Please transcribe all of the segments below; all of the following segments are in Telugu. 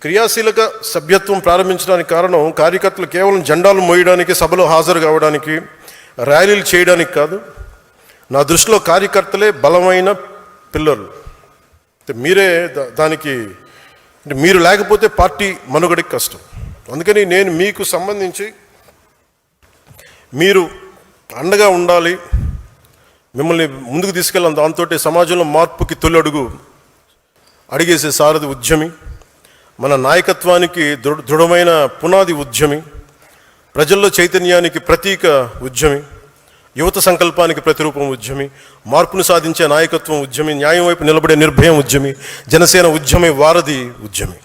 క్రియాశీలక సభ్యత్వం ప్రారంభించడానికి కారణం కార్యకర్తలు కేవలం జెండాలు మోయడానికి, సభలో హాజరు కావడానికి, ర్యాలీలు చేయడానికి కాదు. నా దృష్టిలో కార్యకర్తలే బలమైన పిల్లలు. మీరే దానికి మీరు లేకపోతే పార్టీ మనుగడకి కష్టం. అందుకని నేను మీకు సంబంధించి మీరు అండగా ఉండాలి, మిమ్మల్ని ముందుకు తీసుకెళ్ళాం. దాంతో సమాజంలో మార్పుకి తొలి అడుగు అడిగేసే సారథి ఉద్యమి, మన నాయకత్వానికి దృఢమైన పునాది ఉద్యమి, ప్రజల్లో చైతన్యానికి ప్రతీక ఉద్యమి, యువత సంకల్పానికి ప్రతిరూపం ఉద్యమి, మార్పును సాధించే నాయకత్వం ఉద్యమి, న్యాయం వైపు నిలబడే నిర్భయం ఉద్యమి, జనసేన ఉద్యమి వారధి ఉద్యమి.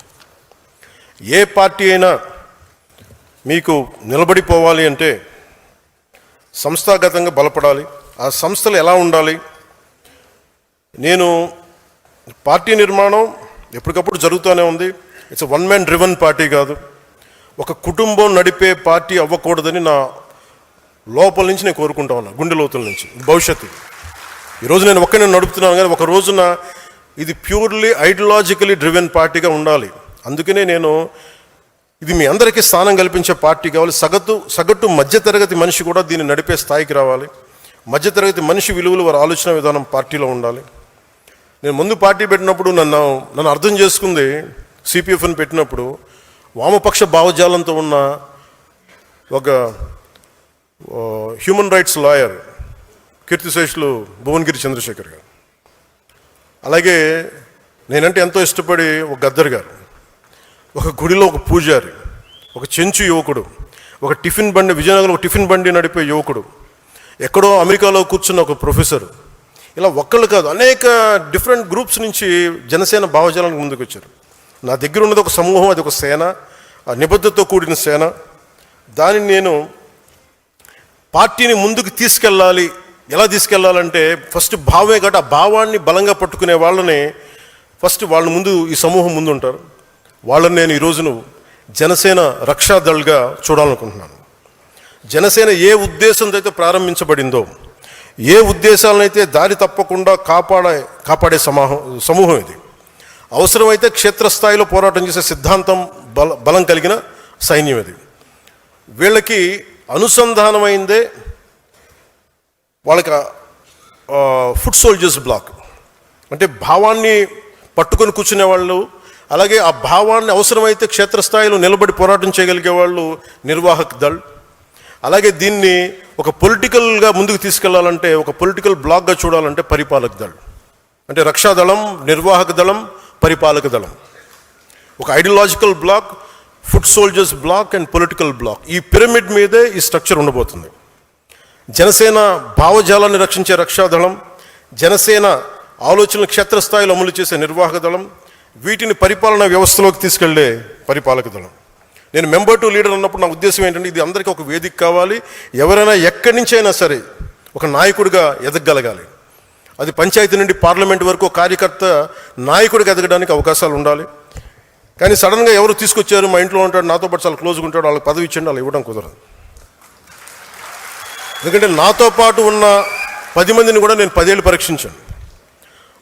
ఏ పార్టీ అయినా మీకు నిలబడిపోవాలి అంటే సంస్థాగతంగా బలపడాలి. ఆ సంస్థలు ఎలా ఉండాలి? నేను పార్టీ నిర్మాణం ఎప్పటికప్పుడు జరుగుతూనే ఉంది. It's one man driven party కాదు. ఒక కుటుంబం నడిపే పార్టీ అవ్వకూడదని నా లోపల నుంచి నేను కోరుకుంటా ఉన్నా, గుండె లోతుల నుంచి. భవిష్యత్తు ఈరోజు నేను ఒక్కనే నడుపుతున్నాను, కానీ ఒక రోజున ఇది ప్యూర్లీ ఐడియాలజికలీ డ్రివెన్ పార్టీగా ఉండాలి. అందుకనే నేను ఇది మీ అందరికీ స్థానం కల్పించే పార్టీ కావాలి. సగటు మధ్యతరగతి మనిషి కూడా దీన్ని నడిపే స్థాయికి రావాలి. మధ్యతరగతి మనిషి విలువలు, వారి ఆలోచన విధానం పార్టీలో ఉండాలి. నేను ముందు పార్టీ పెట్టినప్పుడు నన్ను అర్థం చేసుకుంది, సిపిఎఫ్ని పెట్టినప్పుడు వామపక్ష భావజాలంతో ఉన్న ఒక హ్యూమన్ రైట్స్ లాయర్ కీర్తిశేషులు భువనగిరి చంద్రశేఖర్ గారు, అలాగే నేనంటే ఎంతో ఇష్టపడి ఒక గద్దర్ గారు, ఒక గుడిలో ఒక పూజారి, ఒక చెంచు యువకుడు, ఒక టిఫిన్ బండి, విజయనగరం ఒక టిఫిన్ బండి నడిపే యువకుడు, ఎక్కడో అమెరికాలో కూర్చున్న ఒక ప్రొఫెసర్, ఇలా ఒక్కళ్ళు కాదు అనేక డిఫరెంట్ గ్రూప్స్ నుంచి జనసేన భావజాలానికి ముందుకు వచ్చారు. నా దగ్గర ఉన్నది ఒక సమూహం, అది ఒక సేన, ఆ నిబద్ధతతో కూడిన సేన. దానిని నేను పార్టీని ముందుకు తీసుకెళ్ళాలి. ఎలా తీసుకెళ్ళాలంటే ఫస్ట్ భావమే కాబట్టి ఆ భావాన్ని బలంగా పట్టుకునే వాళ్ళని ఫస్ట్ వాళ్ళ ముందు ఈ సమూహం ముందు ఉంటారు. వాళ్ళని నేను ఈరోజును జనసేన రక్షాదళ్గా చూడాలనుకుంటున్నాను. జనసేన ఏ ఉద్దేశంతో అయితే ప్రారంభించబడిందో, ఏ ఉద్దేశాలనైతే దారి తప్పకుండా కాపాడే సమూహం ఇది. అవసరమైతే క్షేత్రస్థాయిలో పోరాటం చేసే సిద్ధాంతం బలం కలిగిన సైన్యం ఇది. వీళ్ళకి అనుసంధానమైందే వాళ్ళకి ఫుట్ సోల్జర్స్ బ్లాక్, అంటే భావాన్ని పట్టుకొని కూర్చునే వాళ్ళు, అలాగే ఆ భావాన్ని అవసరమైతే క్షేత్రస్థాయిలో నిలబడి పోరాటం చేయగలిగే వాళ్ళు నిర్వాహక్ దళ్. అలాగే దీన్ని ఒక పొలిటికల్గా ముందుకు తీసుకెళ్లాలంటే, ఒక పొలిటికల్ బ్లాక్గా చూడాలంటే పరిపాలక దళ్. అంటే రక్షాదళం, నిర్వాహక దళం, పరిపాలక దళం. ఒక ideological block, foot soldiers block and political block. ఈ పిరమిడ్ మీదే ఈ స్ట్రక్చర్ ఉండబోతుంది. జనసేన భావజాలాన్ని రక్షించే రక్షాదళం, జనసేన ఆలోచనలు క్షేత్రస్థాయిలో అమలు చేసే నిర్వాహక దళం, వీటిని పరిపాలనా వ్యవస్థలోకి తీసుకెళ్లే పరిపాలక దళం. నేను మెంబర్ టు లీడర్ అన్నప్పుడు నా ఉద్దేశం ఏంటంటే, ఇది అందరికీ ఒక వేదిక కావాలి. ఎవరైనా ఎక్కడి నుంచి అయినా సరే ఒక నాయకుడిగా ఎదగగలగాలి. అది పంచాయతీ నుండి పార్లమెంట్ వరకు కార్యకర్త నాయకుడిగా ఎదగడానికి అవకాశాలు ఉండాలి. కానీ సడన్గా ఎవరు తీసుకొచ్చారు, మా ఇంట్లో ఉంటాడు, నాతో పాటు చాలా క్లోజ్గా ఉంటాడు, వాళ్ళకి పదవి ఇచ్చండి, అలా ఇవ్వడం కుదరదు. ఎందుకంటే నాతో పాటు ఉన్న 10 మందిని కూడా నేను 10 ఏళ్ళు పరీక్షించాను.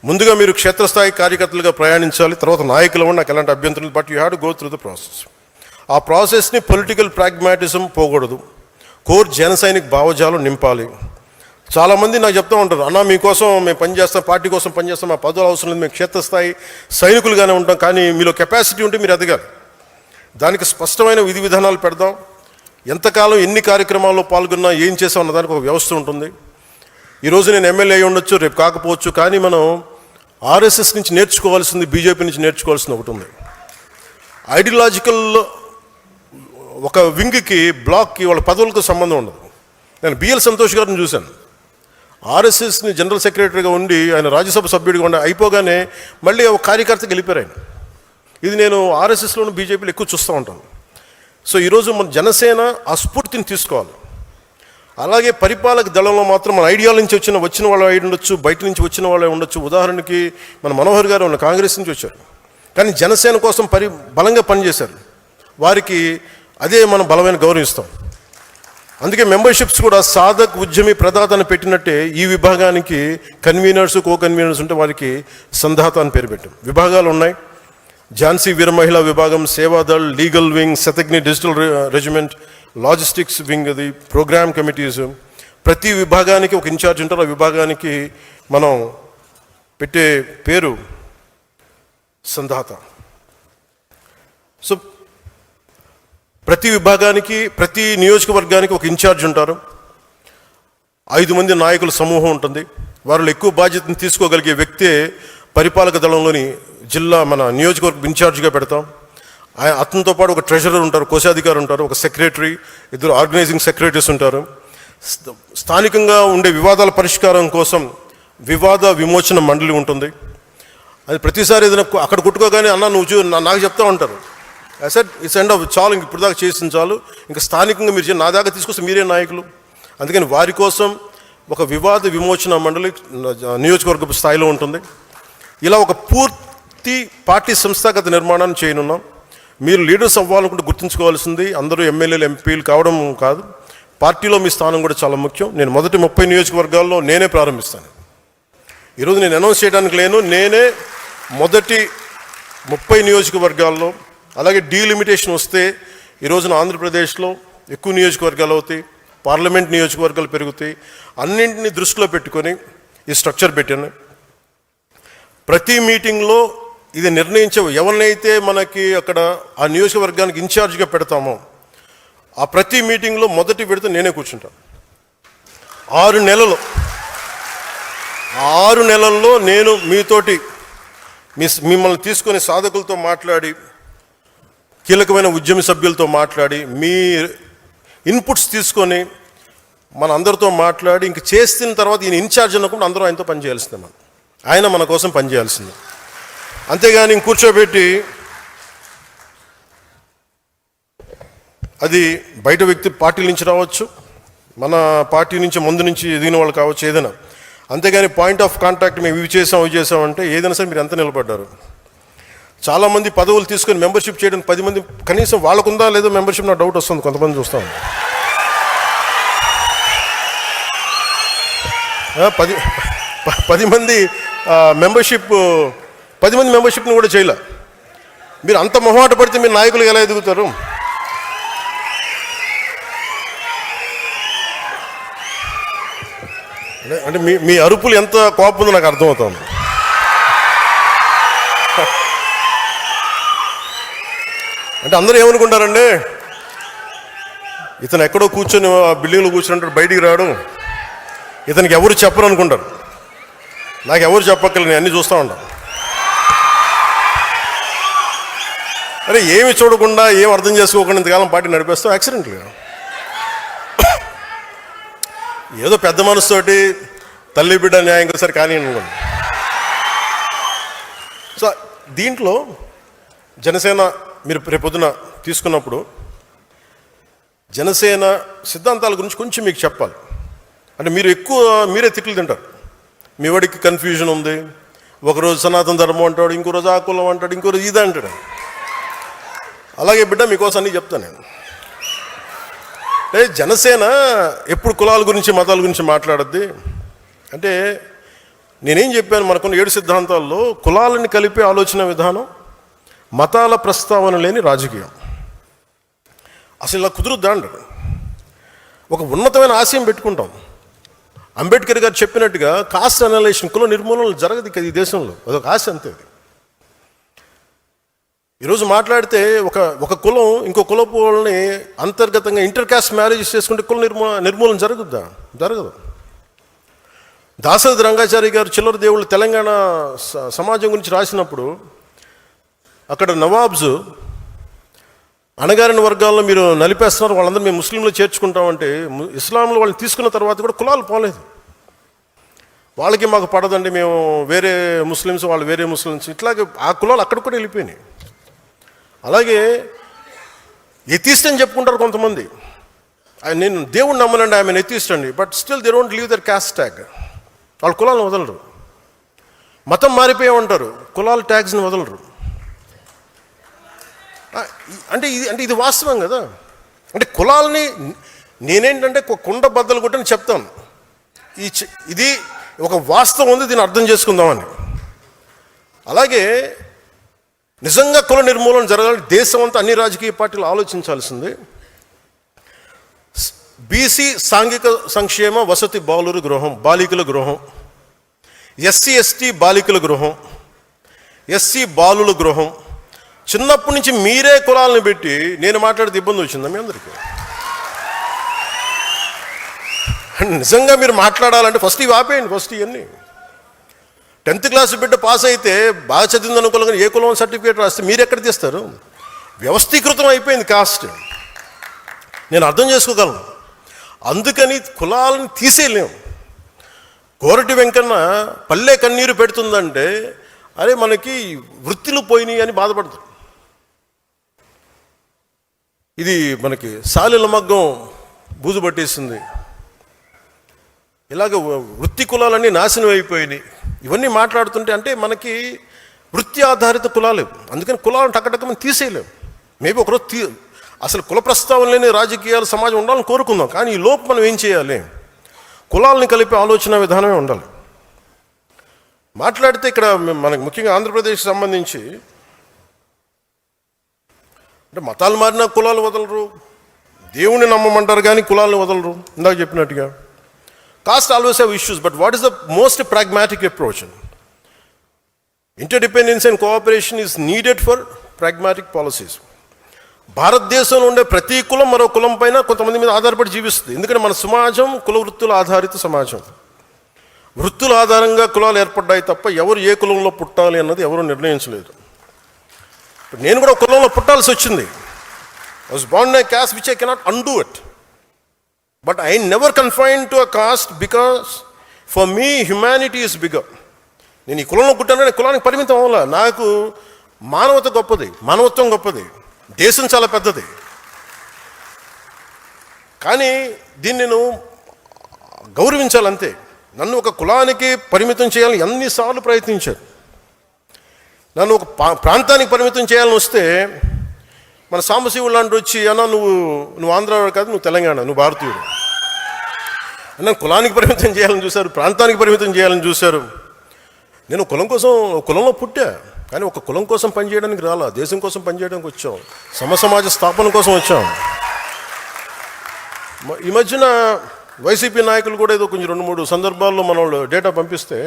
ముందుగా మీరు క్షేత్రస్థాయి కార్యకర్తలుగా ప్రయాణించాలి, తర్వాత నాయకులు అవ్వండి, నాకు ఎలాంటి అభ్యంతరం. But you have to go through the process. ఆ ప్రాసెస్ని పొలిటికల్ ప్రాగ్మాటిజం పోకూడదు, కోర్ జనసైనిక భావజాలం నింపాలి. చాలామంది నాకు చెప్తూ ఉంటారు, అన్న మీకోసం మేము పనిచేస్తాం, పార్టీ కోసం పనిచేస్తాం, మా పదవులు అవసరం లేదు, మేము క్షేత్రస్థాయి సైనికులుగానే ఉంటాం. కానీ మీలో కెపాసిటీ ఉంటే మీరు ఎదగాలి. దానికి స్పష్టమైన విధి విధానాలు పెడదాం. ఎంతకాలం ఎన్ని కార్యక్రమాల్లో పాల్గొన్నా ఏం చేసాం అన్నదానికి ఒక వ్యవస్థ ఉంటుంది. ఈరోజు నేను ఎమ్మెల్యే అయి ఉండొచ్చు, రేపు కాకపోవచ్చు. కానీ మనం ఆర్ఎస్ఎస్ నుంచి నేర్చుకోవాల్సింది, బీజేపీ నుంచి నేర్చుకోవాల్సింది ఒకటి ఉంది. ఐడియాలజికల్ ఒక వింగ్కి, బ్లాక్కి వాళ్ళ పదవులతో సంబంధం ఉండదు. నేను బిఎల్ సంతోష్ గారిని చూశాను, ఆర్ఎస్ఎస్ని జనరల్ సెక్రటరీగా ఉండి ఆయన రాజ్యసభ సభ్యుడిగా ఉండి అయిపోగానే మళ్ళీ ఒక కార్యకర్తకి వెళ్ళిపోయారు ఆయన. ఇది నేను ఆర్ఎస్ఎస్లోను బీజేపీలో ఎక్కువ చూస్తూ ఉంటాను. సో ఈరోజు మన జనసేన ఆ స్ఫూర్తిని తీసుకోవాలి. అలాగే పరిపాలక దళంలో మాత్రం మన ఐడియాల నుంచి వచ్చిన వాళ్ళు అయి ఉండొచ్చు, బయట నుంచి వచ్చిన వాళ్ళే ఉండొచ్చు. ఉదాహరణకి మన మనోహర్ గారు ఉన్న కాంగ్రెస్ నుంచి వచ్చారు, కానీ జనసేన కోసం బలంగా పనిచేశారు. వారికి అదే మనం బలమైన గౌరవిస్తాం. అందుకే మెంబర్షిప్స్ కూడా సాధక్, ఉద్యమి, ప్రదాత అని పెట్టినట్టే ఈ విభాగానికి కన్వీనర్స్, కో కన్వీనర్స్ ఉంటే వారికి సంధాత అని పేరు పెట్టాం. విభాగాలు ఉన్నాయి. ఝాన్సీ వీర మహిళా విభాగం, Sevadal, legal wing, Shataghni digital regiment, logistics wing, అది ప్రోగ్రామ్ కమిటీస్. ప్రతి విభాగానికి ఒక ఇన్ఛార్జ్ ఉంటారు. ఆ విభాగానికి మనం పెట్టే పేరు సంధాత. సో ప్రతి విభాగానికి, ప్రతి నియోజకవర్గానికి ఒక ఇన్ఛార్జ్ ఉంటారు. 5 మంది నాయకుల సమూహం ఉంటుంది. వారిలో ఎక్కువ బాధ్యతను తీసుకోగలిగే వ్యక్తే పరిపాలక దళంలోని జిల్లా మన నియోజకవర్గం ఇన్ఛార్జిగా పెడతాం. అతనితో పాటు ఒక ట్రెజరర్ ఉంటారు, కోశాధికారి ఉంటారు, ఒక సెక్రటరీ, 2 ఆర్గనైజింగ్ సెక్రటరీస్ ఉంటారు. స్థానికంగా ఉండే వివాదాల పరిష్కారం కోసం వివాద విమోచన మండలి ఉంటుంది. అది ప్రతిసారి ఏదైనా అక్కడ కొట్టుకోగానే అన్న నువ్వు నాకు చెప్తా ఉంటారు, సార్ ఇట్స్ ఎండ్ ఆఫ్ చాలు, ఇంక ఇప్పుడు దాకా చేసిన చాలు, ఇంకా స్థానికంగా మీరు నా దాకా తీసుకొస్తే మీరే నాయకులు. అందుకని వారి కోసం ఒక వివాద విమోచన మండలి నియోజకవర్గ స్థాయిలో ఉంటుంది. ఇలా ఒక పూర్తి పార్టీ సంస్థాగత నిర్మాణాన్ని చేయనున్నాం. మీరు లీడర్స్ అవ్వాలనుకుంటే గుర్తుంచుకోవాల్సింది అందరూ ఎమ్మెల్యేలు, ఎంపీలు కావడం కాదు, పార్టీలో మీ స్థానం కూడా చాలా ముఖ్యం. నేను మొదటి 30 నియోజకవర్గాల్లో నేనే ప్రారంభిస్తాను. ఈరోజు నేను అనౌన్స్ చేయడానికి లేను, నేనే మొదటి 30 నియోజకవర్గాల్లో. అలాగే డీలిమిటేషన్ వస్తే ఈరోజున ఆంధ్రప్రదేశ్లో ఎక్కువ నియోజకవర్గాలు అవుతాయి, పార్లమెంట్ నియోజకవర్గాలు పెరుగుతాయి. అన్నింటినీ దృష్టిలో పెట్టుకొని ఈ స్ట్రక్చర్ పెట్టాను. ప్రతి మీటింగ్లో ఇది నిర్ణయించే ఎవరినైతే మనకి అక్కడ ఆ నియోజకవర్గానికి ఇన్ఛార్జిగా పెడతామో ఆ ప్రతి మీటింగ్లో మొదటి విడత నేనే కూర్చుంటాను. 6 నెలల్లో నేను మీతోటి మిమ్మల్ని తీసుకొని సాధకులతో మాట్లాడి, కీలకమైన ఉద్యమ సభ్యులతో మాట్లాడి, మీ ఇన్పుట్స్ తీసుకొని మన అందరితో మాట్లాడి ఇంక చేసిన తర్వాత ఈయన ఇన్ఛార్జ్ అన్నప్పుడు అందరూ ఆయనతో పనిచేయాల్సిందే. ఆయన మన కోసం పనిచేయాల్సిందే. అంతేగాని కూర్చోబెట్టి అది బయట వ్యక్తి పార్టీల నుంచి రావచ్చు, మన పార్టీ నుంచి ముందు నుంచి ఎదిగిన వాళ్ళు కావచ్చు, ఏదైనా. అంతేగాని పాయింట్ ఆఫ్ కాంటాక్ట్ మేము ఇవి చేసామంటే ఏదైనా సరే మీరు ఎంత నిలబడ్డారు. చాలామంది పదవులు తీసుకొని మెంబర్షిప్ చేయడానికి 10 మంది కనీసం వాళ్ళకుందా లేదో మెంబర్షిప్, నాకు డౌట్ వస్తుంది. కొంతమంది చూస్తాం 10 మంది మెంబర్షిప్, 10 మంది మెంబర్షిప్ని కూడా చేయలే. మీరు అంత మొహమాట పడితే మీరు నాయకులు ఎలా ఎదుగుతారు? అంటే మీ అరుపులు ఎంత కోపం ఉందో నాకు అర్థమవుతుంది. అంటే అందరూ ఏమనుకుంటారండి, ఇతను ఎక్కడో కూర్చొని బిల్డింగ్లో కూర్చుంటాడు, బయటికి రాడు, ఇతనికి ఎవరు చెప్పరు అనుకుంటారు. నాకు ఎవరు చెప్పక్కర్లేదు, నేను అన్నీ చూస్తూ ఉంటాను. అరే ఏమి చూడకుండా, ఏం అర్థం చేసుకోకుండా ఇంతకాలం పార్టీ నడిపేస్తాం యాక్సిడెంట్గా. ఏదో పెద్ద మనసుతోటి తల్లి బిడ్డ న్యాయం ఒకసారి కానీ అనుకోండి. సో దీంట్లో జనసేన మీరు రేపొద్దున తీసుకున్నప్పుడు జనసేన సిద్ధాంతాల గురించి కొంచెం మీకు చెప్పాలి. అంటే మీరే తిట్లు తింటారు. మీ వాడికి కన్ఫ్యూజన్ ఉంది, ఒకరోజు సనాతన ధర్మం అంటాడు, ఇంకో రోజు ఆ కులం అంటాడు, ఇంకో రోజు ఇది అంటాడు. అలాగే బిడ్డ మీకోసం అన్నీ చెప్తాను నేను. అంటే జనసేన ఎప్పుడు కులాల గురించి మతాల గురించి మాట్లాడద్ది. అంటే నేనేం చెప్పాను, మనకున్న 7 సిద్ధాంతాల్లో కులాలని కలిపే ఆలోచన విధానం, మతాల ప్రస్తావన లేని రాజకీయం. అసలు ఇలా కుదురుద్దా అంటారు. ఒక ఉన్నతమైన ఆశయం పెట్టుకుంటాం. అంబేద్కర్ గారు చెప్పినట్టుగా కాస్ట్ అనలైజేషన్, కుల నిర్మూలన జరగదు కదా ఈ దేశంలో, అదొక ఆశ అంతే. ఈరోజు మాట్లాడితే ఒక కులం ఇంకో కులపు వాళ్ళని అంతర్గతంగా ఇంటర్ కాస్ట్ మ్యారేజెస్ చేసుకుంటే కుల నిర్మూలన జరగదు. దాశరథి రంగాచారి గారు చిల్లర దేవుళ్ళు తెలంగాణ సమాజం గురించి రాసినప్పుడు అక్కడ నవాబ్స్ అణగారిన వర్గాల్లో మీరు నలిపేస్తున్నారు, వాళ్ళందరూ మేము ముస్లింలు చేర్చుకుంటామంటే ఇస్లాంలో వాళ్ళని తీసుకున్న తర్వాత కూడా కులాలు పోలేదు. వాళ్ళకి మాకు పడదండి, మేము వేరే ముస్లిమ్స్, వాళ్ళు వేరే ముస్లిమ్స్, ఇట్లాగే ఆ కులాలు అక్కడ కూడా వెళ్ళిపోయినాయి. అలాగే ఎథీస్ట్ అని చెప్పుకుంటారు కొంతమంది. నేను దేవుణ్ణి నమ్మనండి, ఆమె ఎథీస్ట్ అండి, but still they don't leave their caste tag. వాళ్ళు కులాలను వదలరు. మతం మారిపోయామంటారు, కులాల ట్యాగ్స్ని వదలరు. అంటే ఇది వాస్తవం కదా. అంటే కులాలని నేనేంటంటే కుండ బద్దలు కొట్టని చెప్తాను, ఇది ఒక వాస్తవం ఉంది, దీన్ని అర్థం చేసుకుందామని. అలాగే నిజంగా కుల నిర్మూలన జరగాలని దేశం అంతా అన్ని రాజకీయ పార్టీలు ఆలోచించాల్సింది. బీసీ సాంఘిక సంక్షేమ వసతి బాలికల గృహం, ఎస్సీ ఎస్టీ బాలికల గృహం, ఎస్సీ బాలుల గృహం. చిన్నప్పటి నుంచి మీరే కులాలను పెట్టి నేను మాట్లాడితే ఇబ్బంది వచ్చిందా మీ అందరికీ? నిజంగా మీరు మాట్లాడాలంటే ఫస్ట్ ఇవి ఆపేయండి. ఫస్ట్ ఇవన్నీ 10th క్లాస్ బిడ్డ పాస్ అయితే బాగా చదివింది అనుకోవాలి, కానీ ఏ కులం సర్టిఫికేట్ రాస్తే మీరు ఎక్కడ తీస్తారు? వ్యవస్థీకృతం అయిపోయింది కాస్ట్. నేను అర్థం చేసుకోగలను. అందుకని కులాలను తీసేయలేము. కోరటి వెంకన్న పల్లె కన్నీరు పెడుతుందంటే అరే మనకి వృత్తులు పోయినాయి అని బాధపడతారు. ఇది మనకి సాలెల మగ్గం బూజు పట్టేసింది, ఇలాగ వృత్తి కులాలన్నీ నాశనం అయిపోయినాయి. ఇవన్నీ మాట్లాడుతుంటే అంటే మనకి వృత్తి ఆధారిత కులాలు, అందుకని కులాలను టక్కటక్కమని తీసేయలేము. మేబీ ఒకరోజు అసలు కుల ప్రస్తావన లేని రాజకీయాలు సమాజం ఉండాలని కోరుకుందాం. కానీ ఈ లోపు మనం ఏం చేయాలి? కులాలని కలిపే ఆలోచన విధానమే ఉండాలి. మాట్లాడితే ఇక్కడ మనకి ముఖ్యంగా ఆంధ్రప్రదేశ్కి సంబంధించి అంటే మతాలు మారినా కులాలు వదలరు, దేవుణ్ణి నమ్మమంటారు కానీ కులాలను వదలరు. ఇందాక చెప్పినట్టుగా caste always have issues, but what is the most pragmatic approach? Interdependence and cooperation is needed for pragmatic policies. భారతదేశంలో ఉండే ప్రతి కులం మరో కులం పైన కొంతమంది మీద ఆధారపడి జీవిస్తుంది. ఎందుకంటే మన సమాజం కుల వృత్తుల ఆధారిత సమాజం. వృత్తుల ఆధారంగా కులాలు ఏర్పడ్డాయి తప్ప ఎవరు ఏ కులంలో పుట్టాలి అన్నది ఎవరు నిర్ణయించలేదు. నేను కూడా కులంలో పుట్టాల్సి వచ్చింది. I was born in a caste which I cannot undo it. But I never confined to a caste because for me humanity is bigger. నేను ఈ కులంలో పుట్టానని కులానికి పరిమితం అవ్వాల. నాకు మానవత గొప్పది, మానవత్వం గొప్పది, దేశం చాలా పెద్దది. కానీ దీన్ని నేను గౌరవించాలంతే. నన్ను ఒక కులానికి పరిమితం చేయాలని ఎన్నిసార్లు ప్రయత్నించారు. నన్ను ఒక ప్రాంతానికి పరిమితం చేయాలని వస్తే మన సాంబశివుడు లాంటి వచ్చి అన్నా నువ్వు ఆంధ్ర కాదు, నువ్వు తెలంగాణ, నువ్వు భారతీయుడు అన్న కులానికి పరిమితం చేయాలని చూశారు, ప్రాంతానికి పరిమితం చేయాలని చూశారు. నేను కులం కోసం కులంలో పుట్టా, కానీ ఒక కులం కోసం పనిచేయడానికి రాలా, దేశం కోసం పనిచేయడానికి వచ్చాం, సమసమాజ స్థాపన కోసం వచ్చాం. ఈ మధ్యన వైసీపీ నాయకులు కూడా ఏదో కొంచెం 2-3 సందర్భాల్లో మన వాళ్ళు డేటా పంపిస్తే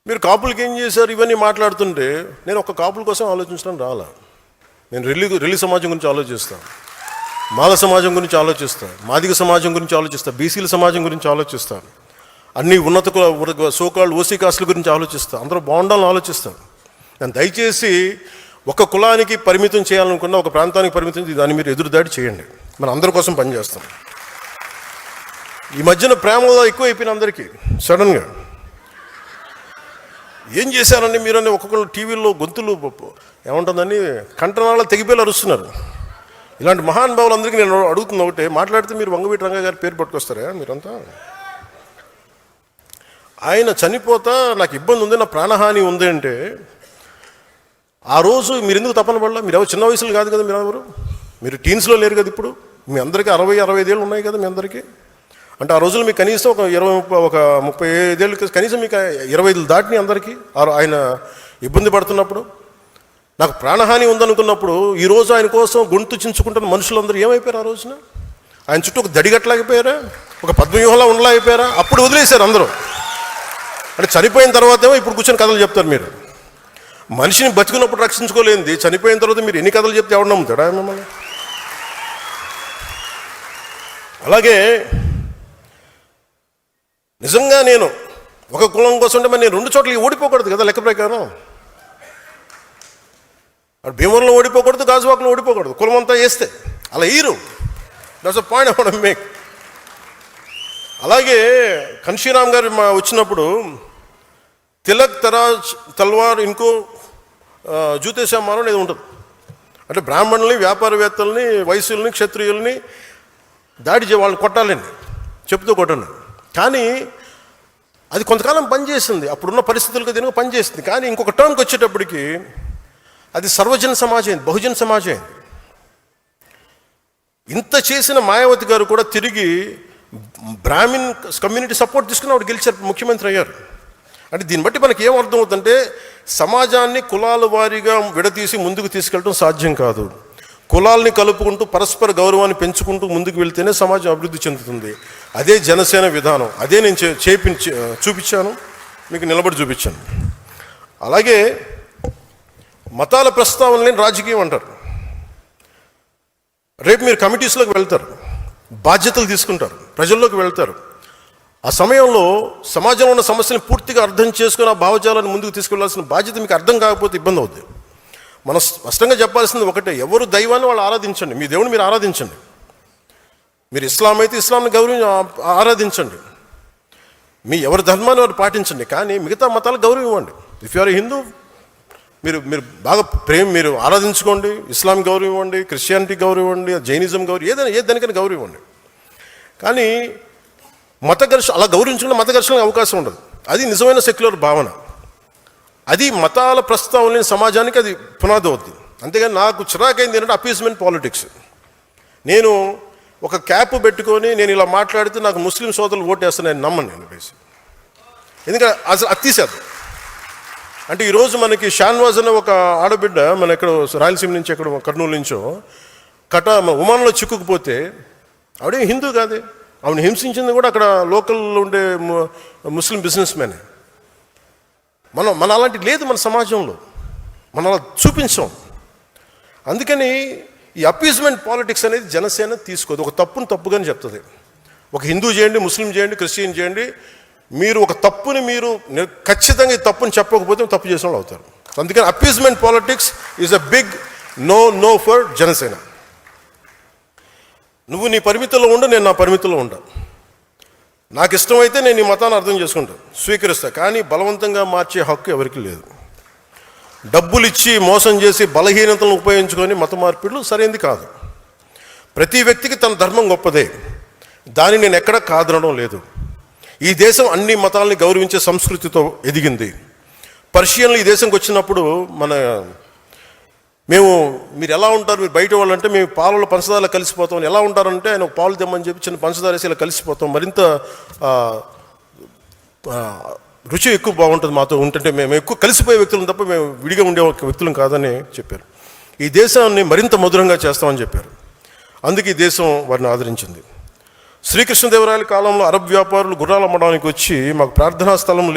మీరు కాపులకి ఏం చేశారు ఇవన్నీ మాట్లాడుతుంటే నేను ఒక కాపుల కోసం ఆలోచించడం రాలా. నేను రెల్లి సమాజం గురించి ఆలోచిస్తాను, మాల సమాజం గురించి ఆలోచిస్తాను, మాదిగ సమాజం గురించి ఆలోచిస్తాను, బీసీల సమాజం గురించి ఆలోచిస్తాను, అన్ని ఉన్నత సోకాళ్ళు ఓసీ కాస్టుల గురించి ఆలోచిస్తాను, అందరూ బాగుండాలని ఆలోచిస్తాను. నేను దయచేసి ఒక కులానికి పరిమితం చేయాలనుకున్న, ఒక ప్రాంతానికి పరిమితం దాన్ని మీరు ఎదురుదాడి చేయండి. మనం అందరి కోసం పనిచేస్తాం. ఈ మధ్యన ప్రేమలో ఎక్కువ అయిపోయిన అందరికీ సడన్గా ఏం చేశారని మీరని ఒక్కొక్కరు టీవీల్లో గొంతులు ఏముంటుందని కంటనాళ్ళ తెగిపోయి అరుస్తున్నారు. ఇలాంటి మహానుభావులందరికీ నేను అడుగుతున్న ఒకటే, మాట్లాడితే మీరు వంగవీటి రంగా గారి పేరు పట్టుకొస్తారా? మీరంతా ఆయన చనిపోతా నాకు ఇబ్బంది ఉంది, నా ప్రాణహాని ఉంది అంటే ఆ రోజు మీరు ఎందుకు తపన పడలా? మీరు ఎవరు చిన్న వయసులో కాదు కదా, మీరు టీన్స్లో లేరు కదా. ఇప్పుడు మీ అందరికీ 60-65 ఏళ్ళు ఉన్నాయి కదా మీ అందరికీ. అంటే ఆ రోజులు మీకు కనీసం ఒక 35 ఏళ్ళు, కనీసం మీకు 25 దాటిని అందరికీ. ఆయన ఇబ్బంది పడుతున్నప్పుడు, నాకు ప్రాణహాని ఉందనుకున్నప్పుడు, ఈరోజు ఆయన కోసం గొంతు చించుకుంటున్న మనుషులందరూ ఏమైపోయారు? ఆ రోజున ఆయన చుట్టూ ఒక దడిగట్లాగిపోయారా, ఒక పద్మవ్యూహంలా ఉండలేకపోయారా? అప్పుడు వదిలేశారు అందరూ. అంటే చనిపోయిన తర్వాత ఏమో ఇప్పుడు కూర్చొని కథలు చెప్తారు. మీరు మనిషిని బతుకున్నప్పుడు రక్షించుకోలేంది, చనిపోయిన తర్వాత మీరు ఎన్ని కథలు చెప్తే ఎవరు నమ్ముతాడా మిమ్మల్ని? అలాగే నిజంగా నేను ఒక కులం కోసం అంటే మరి నేను 2 చోట్లకి ఓడిపోకూడదు కదా లెక్క ప్రకారం. భీమవరంలో ఓడిపోకూడదు, గాజువాకలో ఓడిపోకూడదు, కులం అంతా వేస్తే అలా ఈరు. That's a point I want to make. అలాగే కన్షీరామ్ గారు వచ్చినప్పుడు తిలక్ తల్వార్ ఇంకో జూతేశామానం అనేది ఉంటుంది. అంటే బ్రాహ్మణుల్ని, వ్యాపారవేత్తల్ని, వైశ్యుల్ని, క్షత్రియుల్ని దాడి వాళ్ళని కొట్టాలండి, చెప్తూ కొట్టండి. కానీ అది కొంతకాలం పనిచేసింది, అప్పుడున్న పరిస్థితులకు దీనికి పనిచేస్తుంది. కానీ ఇంకొక టర్మ్కి వచ్చేటప్పటికి అది సర్వజన సమాజం, బహుజన సమాజం. ఇంత చేసిన మాయావతి గారు కూడా తిరిగి బ్రాహ్మిన్ కమ్యూనిటీ సపోర్ట్ తీసుకుని ఆవిడ గెలిచారు, ముఖ్యమంత్రి అయ్యారు. అంటే దీన్ని బట్టి మనకి ఏమర్థం అవుతుందంటే సమాజాన్ని కులాల వారీగా విడదీసి ముందుకు తీసుకెళ్ళడం సాధ్యం కాదు. కులాల్ని కలుపుకుంటూ పరస్పర గౌరవాన్ని పెంచుకుంటూ ముందుకు వెళ్తేనే సమాజం అభివృద్ధి చెందుతుంది. అదే జనసేన విధానం. అదే నేను చూపించాను, మీకు నిలబడి చూపించాను. అలాగే మతాల ప్రస్తావనని రాజకీయం అంటారు. రేపు మీరు కమిటీస్లోకి వెళ్తారు, బాధ్యతలు తీసుకుంటారు, ప్రజల్లోకి వెళ్తారు. ఆ సమయంలో సమాజంలో ఉన్న సమస్యలను పూర్తిగా అర్థం చేసుకుని ఆ భావజాలను ముందుకు తీసుకెళ్లాల్సిన బాధ్యత మీకు అర్థం కాకపోతే ఇబ్బంది అవుతుంది. మనం స్పష్టంగా చెప్పాల్సింది ఒకటే, ఎవరు దైవాన్ని వాళ్ళు ఆరాధించండి, మీ దేవుని మీరు ఆరాధించండి. మీరు ఇస్లాం అయితే ఇస్లాంని ఆరాధించండి, మీ ఎవరి ధర్మాన్ని వారు పాటించండి. కానీ మిగతా మతాలకు గౌరవం ఇవ్వండి. ఇఫ్ యు ఆర్ హిందూ, మీరు బాగా మీరు ఆరాధించుకోండి. ఇస్లాం గౌరవం ఇవ్వండి, క్రిస్టియానిటీ గౌరవం ఇవ్వండి, జైనిజం గౌరవం, దానికైనా గౌరవం ఇవ్వండి. కానీ అలా గౌరవించుకున్న మత ఘర్షణకు అవకాశం ఉండదు. అది నిజమైన సెక్యులర్ భావన. అది మతాల ప్రస్తావన లేని సమాజానికి అది పునాది అవుద్ది. అంతేగాని నాకు చిరాకైంది ఏంటంటే అపీస్మెంట్ పాలిటిక్స్. నేను ఒక క్యాప్ పెట్టుకొని నేను ఇలా మాట్లాడితే నాకు ముస్లిం సోదరులు ఓటేస్తాను, నేను నమ్మను. నేను బేసి ఎందుకంటే అసలు అది తీసేద్దాం. అంటే ఈరోజు మనకి షాన్వాజ్ అనే ఒక ఆడబిడ్డ మన ఎక్కడ రాయలసీమ నుంచి ఎక్కడ కర్నూలు నుంచో ఉమాన్లో చిక్కుకుపోతే ఆవిడే హిందూ కాదే. ఆవిడ హింసించింది కూడా అక్కడ లోకల్లో ఉండే ముస్లిం బిజినెస్ మ్యానే. మన అలాంటి లేదు మన సమాజంలో, మనం అలా చూపించాం. అందుకని ఈ అపీజ్మెంట్ పాలిటిక్స్ అనేది జనసేన తీసుకోదు. ఒక తప్పుని తప్పుగానే చెప్తుంది. ఒక హిందూ చేయండి, ముస్లిం చేయండి, క్రిస్టియన్ చేయండి, మీరు ఒక తప్పుని మీరు ఖచ్చితంగా ఈ తప్పుని చెప్పకపోతే తప్పు చేసిన వాళ్ళు అవుతారు. అందుకని appeasement politics is a big no for Janasena. నువ్వు నీ పరిమితుల్లో ఉండు, నేను నా పరిమితుల్లో ఉంటా. నాకు ఇష్టమైతే నేను నీ మతాన్ని అర్థం చేసుకుంటాను, స్వీకరిస్తా. కానీ బలవంతంగా మార్చే హక్కు ఎవరికి లేదు. డబ్బులు ఇచ్చి మోసం చేసి బలహీనతలను ఉపయోగించుకొని మత మార్పిడులు సరైనది కాదు. ప్రతి వ్యక్తికి తన ధర్మం గొప్పదే, దాన్ని నేను ఎక్కడ కాదనడం లేదు. ఈ దేశం అన్ని మతాలని గౌరవించే సంస్కృతితో ఎదిగింది. పర్షియన్లు ఈ దేశంకి వచ్చినప్పుడు మీరు ఎలా ఉంటారు, మీరు బయట వాళ్ళు అంటే మేము పాలలో పంచదారలో కలిసిపోతాం. ఎలా ఉంటారంటే ఆయన ఒక పాలు తెమ్మని చెప్పి చిన్న పంచదార వేసి ఇలా కలిసిపోతాం, మరింత రుచి ఎక్కువ బాగుంటుంది మాతో ఉంటుంటే. మేము ఎక్కువ కలిసిపోయే వ్యక్తులను తప్ప మేము విడిగా ఉండే వ్యక్తులం కాదని చెప్పారు. ఈ దేశాన్ని మరింత మధురంగా చేస్తామని చెప్పారు. అందుకే ఈ దేశం వారిని ఆదరించింది. శ్రీకృష్ణదేవరాయల కాలంలో అరబ్ వ్యాపారులు గుర్రాలు అమ్మడానికి వచ్చి మాకు ప్రార్థనా స్థలం లేదు